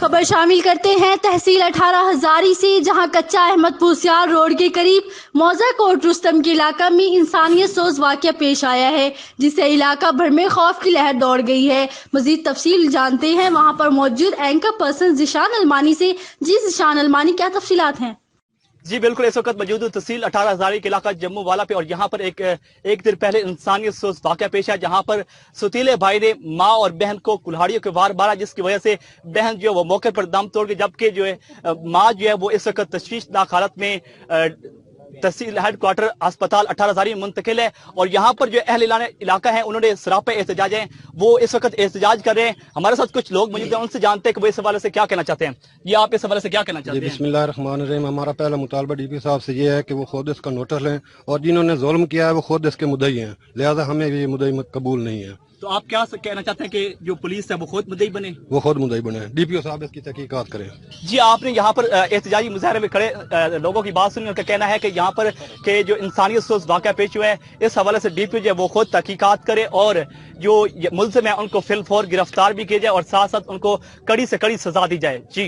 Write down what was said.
खबर शामिल करते हैं तहसील 18 हजारी से, जहां कच्चा अहमद पूसियार रोड के करीब मौजा कोट रुस्तम के इलाका में इंसानियत सोज वाक़या पेश आया है, जिससे इलाका भर में खौफ की लहर दौड़ गई है। मजीद तफसील जानते हैं वहां पर मौजूद एंकर पर्सन ज़िशान अलमानी से। जी ज़िशान अलमानी, क्या तफसीलात हैं? जी बिल्कुल, इस वक्त मौजूद तहसील 18 हजारी के इलाका जम्मू वाला पे, और यहाँ पर एक दिन पहले इंसानियत सोच वाक़या पेश है, जहाँ पर सुतीले भाई ने माँ और बहन को कुल्हाड़ियों के वार मारा, जिसकी वजह से बहन जो है वो मौके पर दम तोड़ गई, जबकि जो है माँ जो है वो इस वक्त तशवीशनाक हालत में तहसील हेडक्वार्टर अस्पताल 18 हजारी में मुंतकिल है। और यहाँ पर जो अहल इलाका है उन्होंने सरापे एहतजाज है, वो इस वक्त एहतजाज कर रहे हैं। हमारे साथ कुछ लोग मौजूद हैं, उनसे जानते हैं कि वो इस हवाले से क्या कहना चाहते हैं। ये आप इस हवाले से क्या कहना चाहते हैं? बिस्मिल्लाहिर्रहमानिर्रहीम। हमारा पहला मुतालबा डीपी साहब से ये है कि वो खुद इसका नोटिस लें, और जिन्होंने जुल्म किया है वो खुद इसके मुद्दई हैं, लिहाजा हमें ये मुद्दई कबूल नहीं है। तो आप क्या कहना चाहते हैं कि जो पुलिस है वो खुद मुद्दई बने? वो खुद मुद्दई बने, डीपीओ साहब इसकी तहकीकात करें। जी, आपने यहाँ पर एहतजाजी मुजाहरे में खड़े लोगों की बात सुनी, उनका कहना है कि यहाँ पर के जो इंसानियत सोच वाक़या पेश हुआ है, इस हवाले से डीपीओ जो है वो खुद तहकीकात करे और जो मुलजिम है उनको फिलफौर गिरफ्तार भी किया जाए और साथ साथ उनको कड़ी से कड़ी सजा दी जाए। जी।